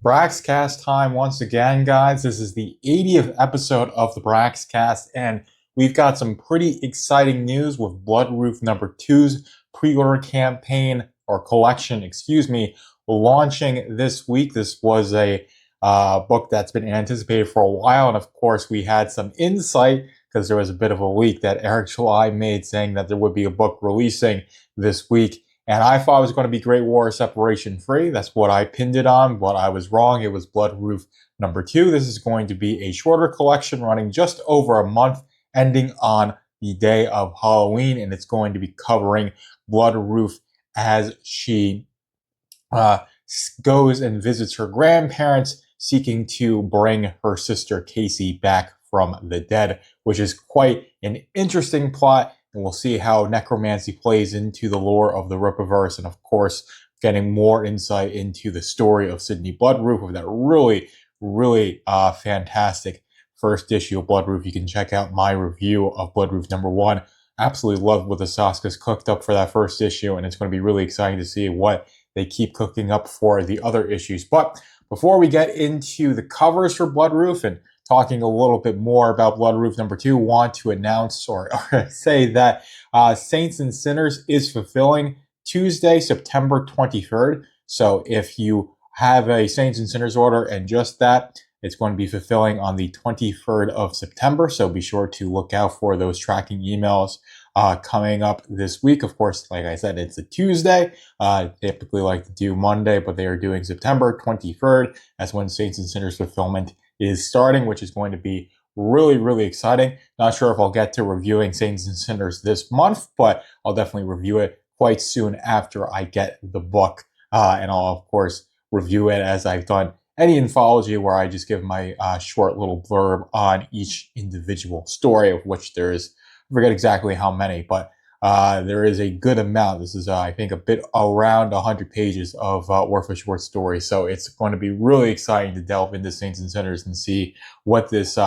Braxcast time once again, guys. This is the 80th episode of the Braxcast, and we've got some pretty exciting news with Bloodruth number 2's pre-order campaign, or collection, excuse me, launching this week. This was a book that's been anticipated for a while, and of course, we had some insight because there was a bit of a leak that Eric July made saying that there would be a book releasing this week. And I thought it was going to be Great War Separation Free. That's what I pinned it on, but I was wrong. It was Bloodruth number 2. This is going to be a shorter collection running just over a month, ending on the day of Halloween, and it's going to be covering Bloodruth as she goes and visits her grandparents, seeking to bring her sister Casey back from the dead, which is quite an interesting plot. And we'll see how necromancy plays into the lore of the Rippaverse, and of course, getting more insight into the story of Sydney Bloodruth with that really fantastic first issue of Bloodruth. You can check out my review of Bloodruth number 1. Absolutely loved what the Saskas cooked up for that first issue, and it's going to be really exciting to see what they keep cooking up for the other issues. But before we get into the covers for Bloodruth and talking a little bit more about Bloodruth number 2, want to announce or say that Saints and Sinners is fulfilling Tuesday, September 23rd. So if you have a Saints and Sinners order and just that, it's going to be fulfilling on the 23rd of September. So be sure to look out for those tracking emails coming up this week. Of course, like I said, it's a Tuesday. Typically like to do Monday, but they are doing September 23rd. That's when Saints and Sinners fulfillment is starting, which is going to be really exciting. Not sure if I'll get to reviewing Saints and Sinners this month, but I'll definitely review it quite soon after I get the book. And I'll, of course, review it as I've done any anthology where I just give my short little blurb on each individual story, of which there is, I forget exactly how many, but there is a good amount. This is, I think, a bit around 100 pages of worth of short stories. So it's going to be really exciting to delve into Saints and Sinners and see what this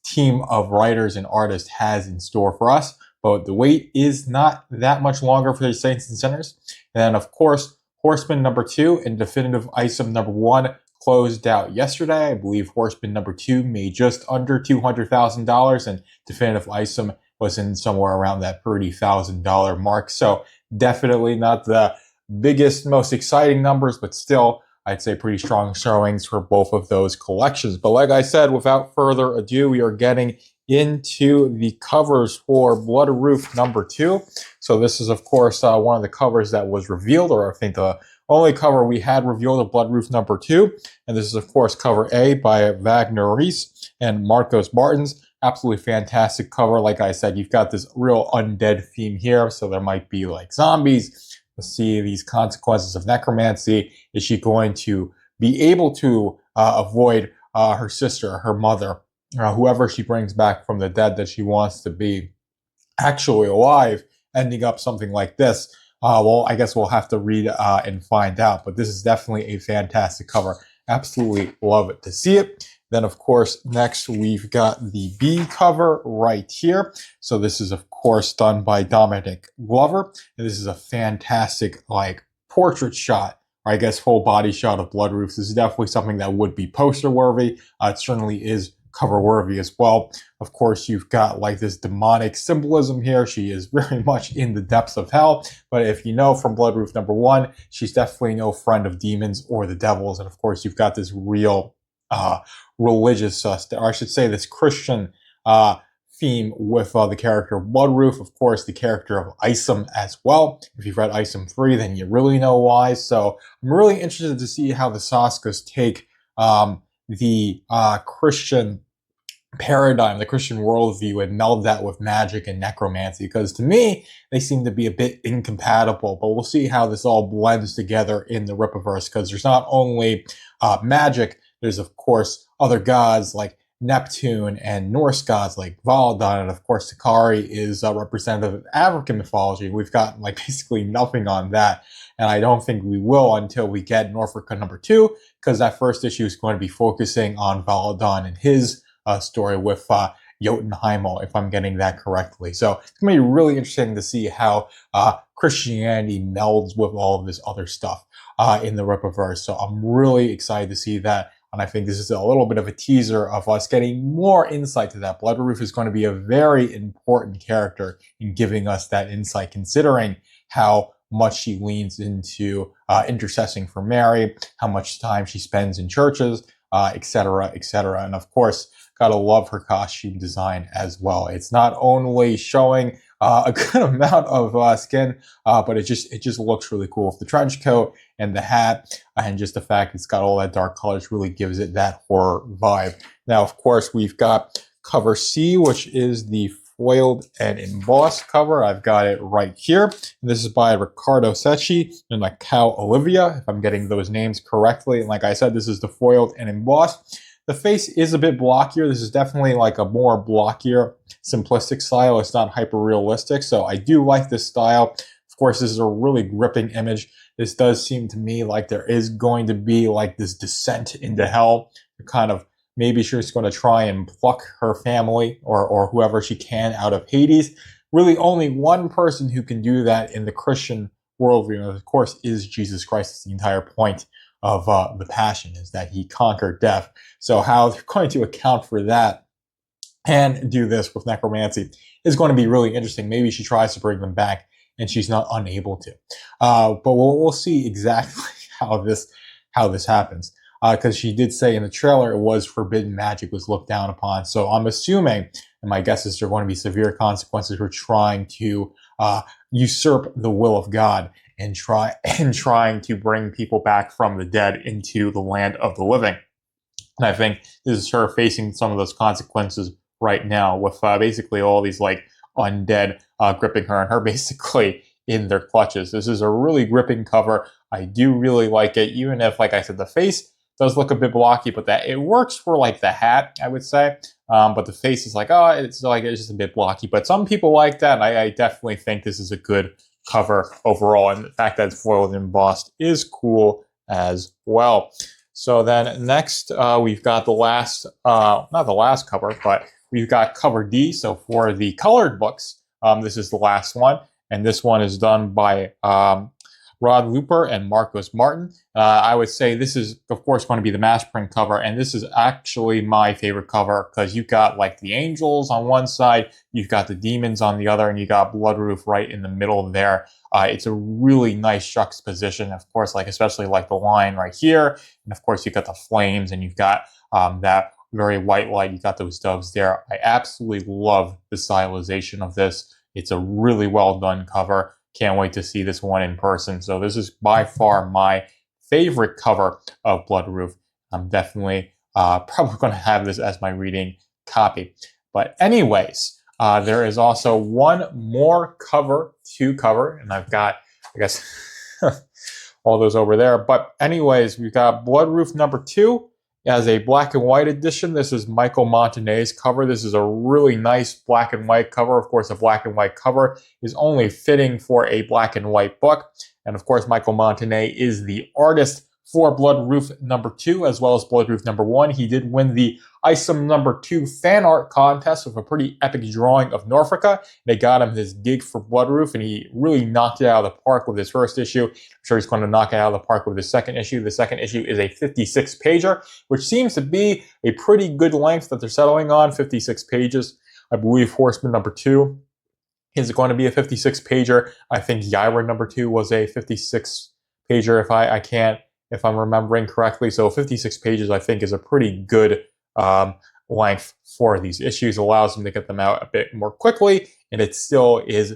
team of writers and artists has in store for us. But the wait is not that much longer for the Saints and Sinners. And then, of course, Horseman number 2 and Definitive Item number 1 closed out yesterday. I believe Horseman number 2 made just under $200,000, and Definitive Item was in somewhere around that $30,000 mark. So definitely not the biggest, most exciting numbers, but still, I'd say pretty strong showings for both of those collections. But like I said, without further ado, we are getting into the covers for Bloodruth number 2. So this is, of course, one of the covers that was revealed, or I think the only cover we had revealed of Bloodruth number 2. And this is, of course, cover A by Wagner Reese and Marcos Martins. Absolutely fantastic cover. Like I said, you've got this real undead theme here. So there might be like zombies. Let's see these consequences of necromancy. Is she going to be able to avoid her sister, her mother, whoever she brings back from the dead that she wants to be actually alive, ending up something like this? Well, I guess we'll have to read and find out. But this is definitely a fantastic cover. Absolutely love it to see it. Then, of course, next we've got the B cover right here. So this is, of course, done by Dominic Glover. And this is a fantastic, like, portrait shot, or I guess full body shot of Bloodruth. This is definitely something that would be poster worthy. It certainly is cover worthy as well. Of course, you've got like this demonic symbolism here. She is very much in the depths of hell. But if you know from Bloodruth number 1, she's definitely no friend of demons or the devils. And of course, you've got this real religious, or I should say this Christian theme with the character of Bloodruth. Of course, the character of Isom as well. If you've read Isom 3, then you really know why. So I'm really interested to see how the Saskas take the Christian paradigm, the Christian worldview, and meld that with magic and necromancy, because to me, they seem to be a bit incompatible. But we'll see how this all blends together in the Rippaverse, because there's not only magic, there's, of course, other gods like Neptune and Norse gods like Valadan, and of course, Sakari is representative of African mythology. We've got like basically nothing on that, and I don't think we will until we get Norfolk number 2, because that first issue is going to be focusing on Valadan and his story with Jotunheimel, if I'm getting that correctly. So it's going to be really interesting to see how Christianity melds with all of this other stuff. in the Rippaverse. So I'm really excited to see that. And I think this is a little bit of a teaser of us getting more insight to that. Bloodruth is going to be a very important character in giving us that insight, considering how much she leans into intercessing for Mary, how much time she spends in churches, etc., etc. And of course, gotta love her costume design as well. It's not only showing a good amount of skin, but it just looks really cool. The trench coat and the hat, and just the fact it's got all that dark colors really gives it that horror vibe. Now, of course, we've got cover C, which is the foiled and embossed cover. I've got it right here. And this is by Riccardo Secchi and Macau Olivia, if I'm getting those names correctly. And like I said, this is the foiled and embossed. The face is a bit blockier. This is definitely like a more blockier, simplistic style. It's not hyper realistic. So I do like this style. Of course, this is a really gripping image. This does seem to me like there is going to be like this descent into hell. Kind of maybe she's going to try and pluck her family or whoever she can out of Hades. Really only one person who can do that in the Christian worldview, of course, is Jesus Christ. It's the entire point of the Passion, is that he conquered death. So how they're going to account for that and do this with necromancy is going to be really interesting. Maybe she tries to bring them back and she's not unable to. But we'll see exactly how this happens. Because she did say in the trailer it was forbidden magic was looked down upon. So I'm assuming, and my guess is there are going to be severe consequences for trying to usurp the will of God and trying to bring people back from the dead into the land of the living. And I think this is her facing some of those consequences right now with basically all these like undead gripping her and her basically in their clutches. This is a really gripping cover. I do really like it, even if, like I said, the face does look a bit blocky, but that it works for like the hat, I would say. But the face is like, oh, it's just a bit blocky. But some people like that. I definitely think this is a good cover overall, and the fact that it's foiled and embossed is cool as well. So then next, we've got the last, not the last cover, but we've got cover D. So for the colored books, this is the last one, and this one is done by Rod Looper and Marcos Martin. I would say this is, of course, going to be the mass print cover, and this is actually my favorite cover because you've got like the angels on one side, you've got the demons on the other, and you got Bloodruth right in the middle there. It's a really nice juxtaposition, of course, like especially like the line right here, and of course you've got the flames, and you've got that very white light. You got those doves there. I absolutely love the stylization of this. It's a really well done cover. Can't wait to see this one in person. So this is by far my favorite cover of Bloodruth. I'm definitely probably going to have this as my reading copy. But anyways, there is also one more cover to cover, and I've got, I guess, all those over there. But anyways, we've got Bloodruth #2 as a black and white edition. This is Michael Montanet's cover. This is a really nice black and white cover. Of course, a black and white cover is only fitting for a black and white book. And of course, Michael Montanet is the artist for Bloodruth #2 as well as Bloodruth #1. He did win the ISOM #2 fan art contest with a pretty epic drawing of Norfolka. They got him his gig for Bloodruth, and he really knocked it out of the park with his first issue. I'm sure he's going to knock it out of the park with his second issue. The second issue is a 56-pager, which seems to be a pretty good length that they're settling on, 56 pages. I believe Horseman #2 is going to be a 56-pager. I think Yaira #2 was a 56-pager, if I'm remembering correctly. So 56 pages, I think, is a pretty good length for these issues. Allows them to get them out a bit more quickly, and it still is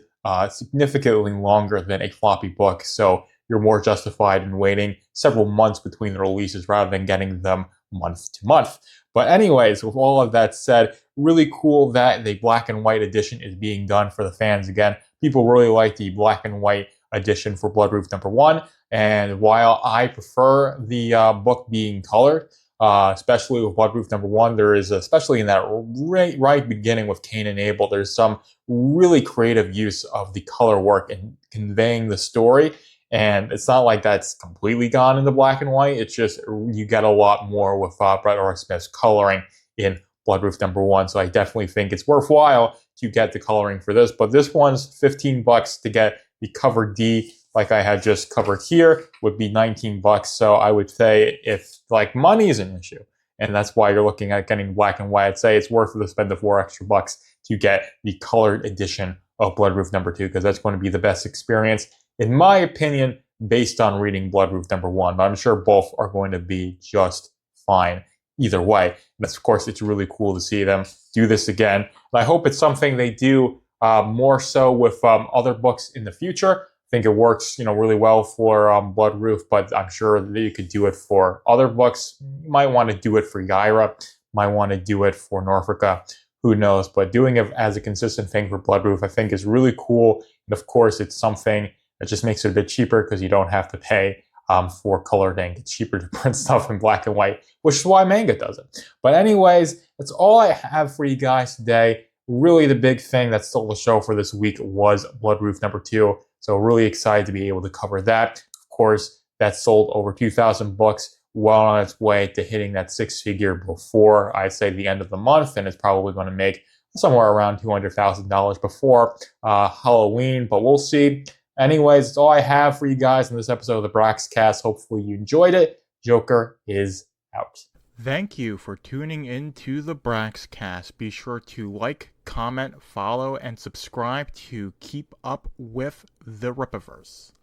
significantly longer than a floppy book. So you're more justified in waiting several months between the releases rather than getting them month to month. But anyways, with all of that said, really cool that the black and white edition is being done for the fans again. People really like the black and white edition for Bloodruth #1. And while I prefer the book being colored, especially with Bloodruth #1, there is, especially in that right beginning with Cain and Abel, there's some really creative use of the color work in conveying the story. And it's not like that's completely gone in the black and white. It's just you get a lot more with Brett R. Smith's coloring in Bloodruth #1. So I definitely think it's worthwhile to get the coloring for this. But this one's $15 to get the cover D like I had just covered here, would be $19. So I would say if like money is an issue, and that's why you're looking at getting black and white, I'd say it's worth the spend the $4 extra to get the colored edition of Bloodruth #2, because that's going to be the best experience, in my opinion, based on reading Bloodruth #1. But I'm sure both are going to be just fine either way. And of course, it's really cool to see them do this again. And I hope it's something they do more so with other books in the future. I think it works, really well for Bloodruth, but I'm sure that you could do it for other books. You might want to do it for Yaira, might want to do it for Norfolka, who knows? But doing it as a consistent thing for Bloodruth, I think, is really cool. And of course, it's something that just makes it a bit cheaper because you don't have to pay for colored ink. It's cheaper to print stuff in black and white, which is why manga does it. But anyways, that's all I have for you guys today. Really, the big thing that stole the show for this week was Bloodruth #2. So really excited to be able to cover that. Of course, that sold over 2,000 books, well on its way to hitting that six-figure before, I'd say, the end of the month, and it's probably going to make somewhere around $200,000 before Halloween, but we'll see. Anyways, that's all I have for you guys in this episode of the Braxcast. Hopefully you enjoyed it. Joker is out. Thank you for tuning in to the Braxcast. Be sure to like, comment, follow, and subscribe to keep up with the Rippaverse.